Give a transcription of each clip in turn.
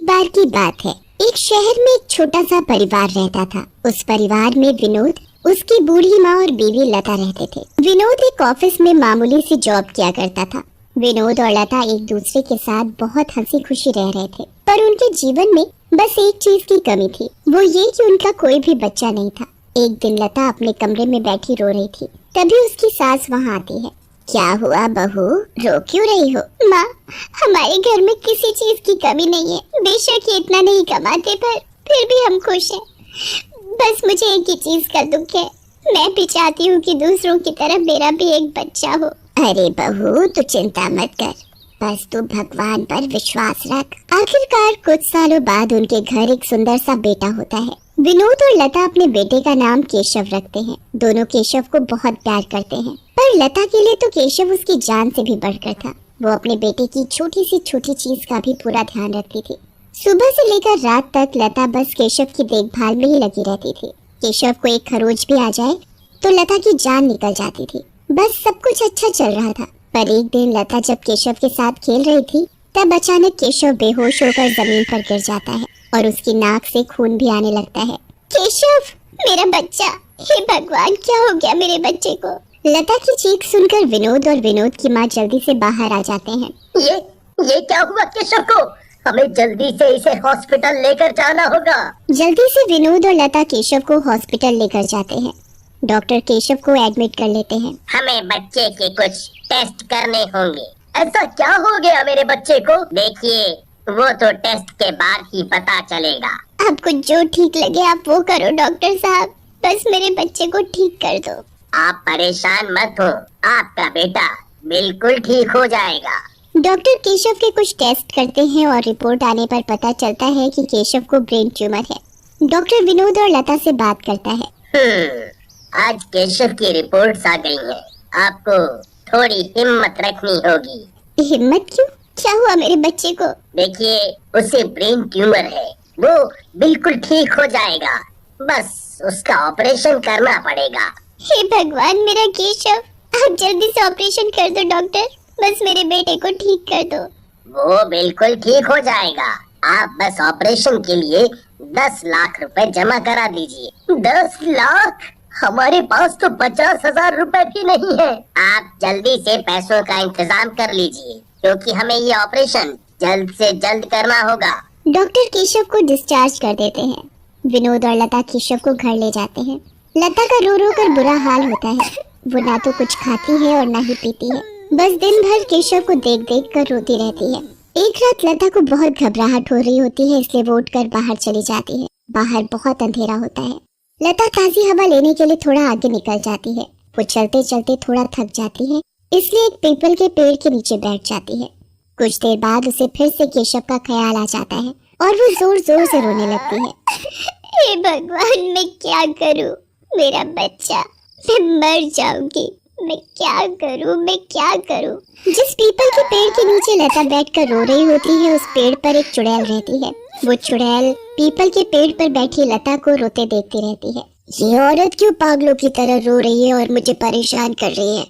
बार की बात है, एक शहर में एक छोटा सा परिवार रहता था। उस परिवार में विनोद, उसकी बूढ़ी माँ और बीवी लता रहते थे। विनोद एक ऑफिस में मामूली सी जॉब किया करता था। विनोद और लता एक दूसरे के साथ बहुत हंसी खुशी रह रहे थे, पर उनके जीवन में बस एक चीज की कमी थी, वो ये कि उनका कोई भी बच्चा नहीं था। एक दिन लता अपने कमरे में बैठी रो रही थी, तभी उसकी सास वहाँ आती है। क्या हुआ बहू, रो क्यों रही हो? माँ, हमारे घर में किसी चीज की कमी नहीं है, बेशक ये इतना नहीं कमाते पर फिर भी हम खुश हैं। बस मुझे एक ही चीज का दुख है, मैं भी चाहती हूँ कि दूसरों की तरह मेरा भी एक बच्चा हो। अरे बहू, तू चिंता मत कर, बस तू भगवान पर विश्वास रख। आखिरकार कुछ सालों बाद उनके घर एक सुंदर सा बेटा होता है। विनोद और लता अपने बेटे का नाम केशव रखते हैं। दोनों केशव को बहुत प्यार करते हैं, पर लता के लिए तो केशव उसकी जान से भी बढ़कर था। वो अपने बेटे की छोटी सी छोटी चीज का भी पूरा ध्यान रखती थी। सुबह से लेकर रात तक लता बस केशव की देखभाल में ही लगी रहती थी। केशव को एक खरोच भी आ जाए तो लता की जान निकल जाती थी। बस सब कुछ अच्छा चल रहा था, पर एक दिन लता जब केशव के साथ खेल रही थी, तब अचानक केशव बेहोश होकर जमीन पर गिर जाता है और उसकी नाक से खून भी आने लगता है। केशव, मेरा बच्चा! हे भगवान, क्या हो गया मेरे बच्चे को? लता की चीख सुनकर विनोद और विनोद की माँ जल्दी से बाहर आ जाते हैं। ये क्या हुआ केशव को? हमें जल्दी से इसे हॉस्पिटल लेकर जाना होगा। जल्दी से विनोद और लता केशव को हॉस्पिटल लेकर जाते हैं। डॉक्टर केशव को एडमिट कर लेते हैं। हमें बच्चे के कुछ टेस्ट करने होंगे। ऐसा क्या हो गया मेरे बच्चे को? देखिए, वो तो टेस्ट के बाद ही पता चलेगा। आपको जो ठीक लगे आप वो करो डॉक्टर साहब, बस मेरे बच्चे को ठीक कर दो। आप परेशान मत हो, आपका बेटा बिल्कुल ठीक हो जाएगा। डॉक्टर केशव के कुछ टेस्ट करते हैं और रिपोर्ट आने पर पता चलता है कि केशव को ब्रेन ट्यूमर है। डॉक्टर विनोद और लता से बात करता है। आज केशव की रिपोर्ट्स आ गई हैं। आपको थोड़ी हिम्मत रखनी होगी। हिम्मत क्यों? क्या हुआ मेरे बच्चे को? देखिए, उसे ब्रेन ट्यूमर है, वो बिल्कुल ठीक हो जाएगा, बस उसका ऑपरेशन करना पड़ेगा। हे भगवान, मेरा केशव, आप जल्दी से ऑपरेशन कर दो डॉक्टर, बस मेरे बेटे को ठीक कर दो। वो बिल्कुल ठीक हो जाएगा, आप बस ऑपरेशन के लिए 10 लाख रुपए जमा करा दीजिए। 10 लाख? हमारे पास तो 50,000 रुपए भी नहीं है। आप जल्दी से पैसों का इंतजाम कर लीजिए, क्योंकि हमें ये ऑपरेशन जल्द से जल्द करना होगा। डॉक्टर केशव को डिस्चार्ज कर देते हैं। विनोद और लता केशव को घर ले जाते हैं। लता का रो रो कर बुरा हाल होता है। वो ना तो कुछ खाती है और ना ही पीती है, बस दिन भर केशव को देख देख कर रोती रहती है। एक रात लता को बहुत घबराहट हो रही होती है, इसलिए वो उठकर बाहर चली जाती है। बाहर बहुत अंधेरा होता है। लता ताजी हवा लेने के लिए थोड़ा आगे निकल जाती है। वो चलते चलते थोड़ा थक जाती है, इसलिए एक पीपल के पेड़ के नीचे बैठ जाती है। कुछ देर बाद उसे फिर से केशव का ख्याल आ जाता है और वो जोर जोर से रोने लगती है। हे भगवान, मैं क्या करूं? मेरा बच्चा, मैं मर जाऊंगी, मैं क्या करूं, मैं क्या करूं? जिस पीपल के पेड़ के नीचे लता बैठकर रो रही होती है, उस पेड़ पर एक चुड़ैल रहती है। वो चुड़ैल पीपल के पेड़ पर बैठी लता को रोते देखती रहती है। ये औरत क्यों पागलों की तरह रो रही है और मुझे परेशान कर रही है?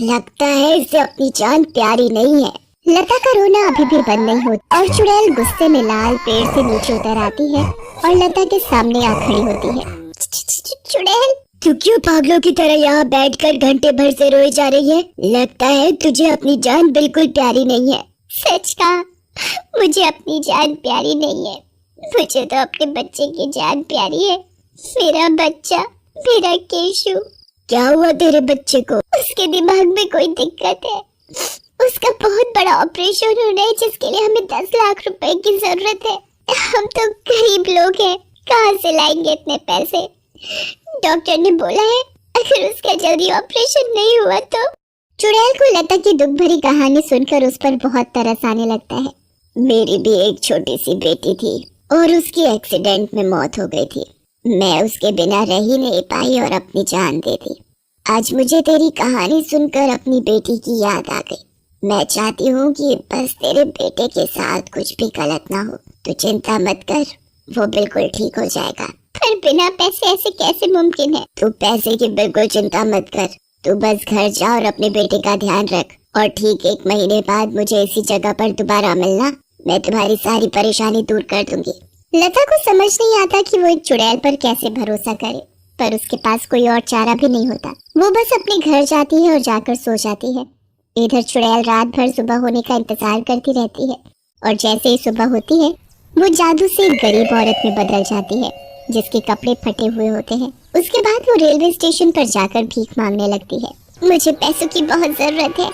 लगता है इसे अपनी जान प्यारी नहीं है। लता का रोना अभी भी बंद नहीं होता और चुड़ैल गुस्से में लाल पेड़ से नीचे उतर आती है और लता के सामने आ खड़ी होती है। चुड़ैल, तू क्यों पागलों की तरह यहाँ बैठकर घंटे भर से रोई जा रही है? लगता है तुझे अपनी जान बिल्कुल प्यारी नहीं है। सच कहा, मुझे अपनी जान प्यारी नहीं है, मुझे तो अपने बच्चे की जान प्यारी है। मेरा बच्चा, मेरा केशु। क्या हुआ तेरे बच्चे को? उसके दिमाग में कोई दिक्कत है, उसका बहुत बड़ा ऑपरेशन होना है, जिसके लिए हमें 10 लाख रुपए की जरूरत है। हम तो गरीब लोग हैं, कहाँ से लाएंगे इतने पैसे? डॉक्टर ने बोला है अगर उसका जल्दी ऑपरेशन नहीं हुआ तो। चुड़ैल को लता की दुख भरी कहानी सुनकर उस पर बहुत तरस आने लगता है। मेरी भी एक छोटी सी बेटी थी और उसकी एक्सीडेंट में मौत हो गई थी। मैं उसके बिना रह ही नहीं पाई और अपनी जान दे दी। आज मुझे तेरी कहानी सुनकर अपनी बेटी की याद आ गई। मैं चाहती हूँ कि बस तेरे बेटे के साथ कुछ भी गलत ना हो। तू चिंता मत कर, वो बिल्कुल ठीक हो जाएगा। पर बिना पैसे ऐसे कैसे मुमकिन है? तू पैसे की बिल्कुल चिंता मत कर, तू बस घर जा और अपने बेटे का ध्यान रख और ठीक 1 महीने बाद मुझे इसी जगह पर दोबारा मिलना। मैं तुम्हारी सारी परेशानी दूर कर दूंगी। लता को समझ नहीं आता कि वो एक चुड़ैल पर कैसे भरोसा करे, पर उसके पास कोई और चारा भी नहीं होता। वो बस अपने घर जाती है और जाकर सो जाती है। इधर चुड़ैल रात भर सुबह होने का इंतजार करती रहती है और जैसे ही सुबह होती है वो जादू से एक गरीब औरत में बदल जाती है जिसके कपड़े फटे हुए होते हैं। उसके बाद वो रेलवे स्टेशन पर जाकर भीख मांगने लगती है। मुझे पैसों की बहुत जरूरत है,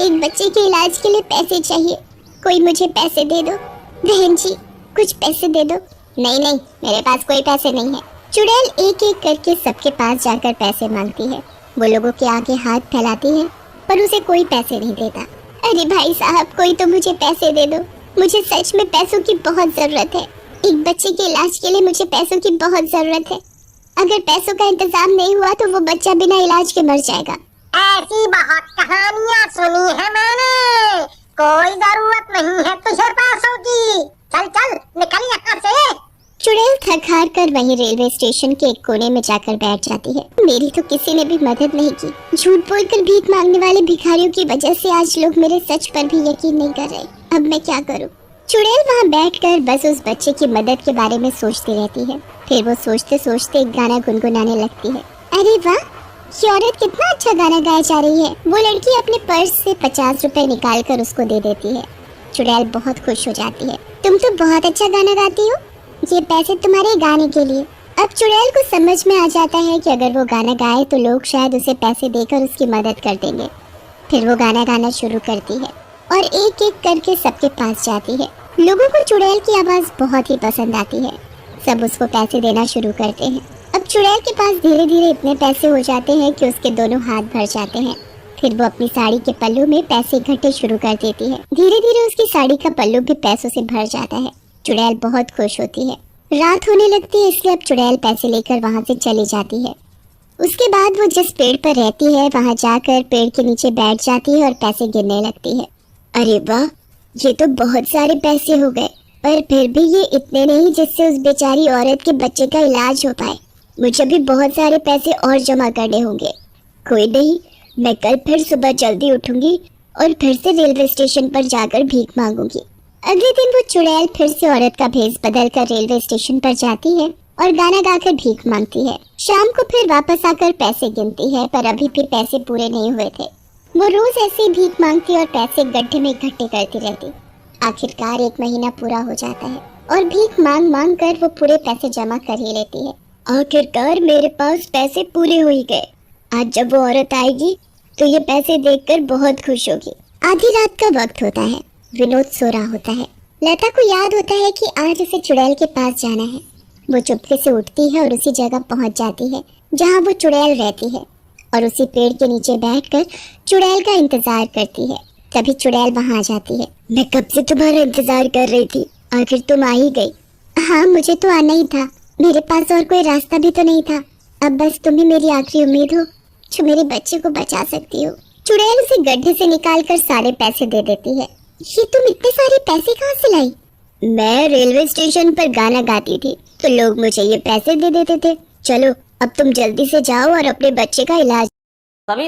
एक बच्चे के इलाज के लिए पैसे चाहिए, कोई मुझे पैसे दे दो। बहन जी कुछ पैसे दे दो। नहीं नहीं, मेरे पास कोई पैसे नहीं है। चुड़ैल एक एक करके सबके पास जाकर पैसे मांगती है। वो लोगों के आगे हाथ फैलाती है पर उसे कोई पैसे नहीं देता। अरे भाई साहब, कोई तो मुझे पैसे दे दो, मुझे सच में पैसों की बहुत जरूरत है। एक बच्चे के इलाज के लिए मुझे पैसों की बहुत जरूरत है। अगर पैसों का इंतजाम नहीं हुआ तो वो बच्चा बिना इलाज के मर जाएगा। ऐसी बहुत कहानियाँ सुनी है मैंने। कोई जरूरत नहीं है तुझे पैसों की। चल चल निकल यहाँ से। चुड़ैल थक हार कर वहीं रेलवे स्टेशन के एक कोने में जाकर बैठ जाती है। मेरी तो किसी ने भी मदद नहीं की। झूठ बोलकर भीख मांगने वाले भिखारियों की वजह से आज लोग मेरे सच पर भी यकीन नहीं कर रहे। अब मैं क्या करूं? चुड़ैल वहाँ बैठकर बस उस बच्चे की मदद के बारे में सोचती रहती है। फिर वो सोचते सोचते एक गाना गुनगुनाने लगती है। अरे वाह, ये औरत कितना अच्छा गाना गाए जा रही है। वो लड़की अपने पर्स से 50 रुपए निकाल कर उसको दे देती है। चुड़ैल बहुत खुश हो जाती है। तुम तो बहुत अच्छा गाना गाती हो, ये पैसे तुम्हारे गाने के लिए। अब चुड़ैल को समझ में आ जाता है कि अगर वो गाना गाए तो लोग शायद उसे पैसे देकर उसकी मदद कर देंगे। फिर वो गाना गाना शुरू करती है और एक एक करके सबके पास जाती है। लोगों को चुड़ैल की आवाज बहुत ही पसंद आती है। सब उसको पैसे देना शुरू करते हैं। अब चुड़ैल के पास धीरे धीरे इतने पैसे हो जाते हैं कि उसके दोनों हाथ भर जाते हैं। फिर वो अपनी साड़ी के पल्लू में पैसे इकट्ठे शुरू कर देती है। धीरे धीरे उसकी साड़ी का पल्लू भी पैसों से भर जाता है। चुड़ैल बहुत खुश होती है। रात होने लगती है, इसलिए अब चुड़ैल पैसे लेकर वहाँ से चली जाती है। उसके बाद वो जिस पेड़ पर रहती है वहाँ जाकर पेड़ के नीचे बैठ जाती है और पैसे गिनने लगती है। अरे वाह, ये तो बहुत सारे पैसे हो गए, पर फिर भी ये इतने नहीं जिससे उस बेचारी औरत के बच्चे का इलाज हो पाए। मुझे भी बहुत सारे पैसे और जमा करने होंगे। कोई नहीं, मैं कल फिर सुबह जल्दी उठूंगी और फिर से रेलवे स्टेशन पर जाकर भीख मांगूंगी। अगले दिन वो चुड़ैल फिर से औरत का भेष बदल कर रेलवे स्टेशन पर जाती है और गाना गाकर भीख मांगती है। शाम को फिर वापस आकर पैसे गिनती है, पर अभी भी पैसे पूरे नहीं हुए थे। वो रोज ऐसे ही भीख मांगती और पैसे गड्ढे में इकट्ठे करती रहती। आखिरकार 1 महीना पूरा हो जाता है और भीख मांग मांग कर वो पूरे पैसे जमा कर ही लेती है। आखिरकार मेरे पास पैसे पूरे हो ही गए। आज जब वो औरत आएगी तो ये पैसे देखकर बहुत खुश होगी। आधी रात का वक्त होता है। विनोद सो रहा होता है। लता को याद होता है कि आज उसे चुड़ैल के पास जाना है। वो चुपके से उठती है और उसी जगह पहुंच जाती है जहां वो चुड़ैल रहती है और उसी पेड़ के नीचे बैठकर चुड़ैल का इंतजार करती है। तभी चुड़ैल वहां आ जाती है। मैं कब से तुम्हारा इंतजार कर रही थी, आखिर तुम आ ही गई। हाँ, मुझे तो आना ही था, मेरे पास और कोई रास्ता भी तो नहीं था। अब बस तुम ही मेरी आखिरी उम्मीद हो जो मेरे बच्चे को बचा सकती हो। चुड़ैल उसे गड्ढे से निकालकर सारे पैसे दे देती है। ये तुम इतने सारे पैसे कहाँ से लाई? मैं रेलवे स्टेशन पर गाना गाती थी तो लोग मुझे ये पैसे दे देते थे। चलो अब तुम जल्दी से जाओ और अपने बच्चे का इलाज। सभी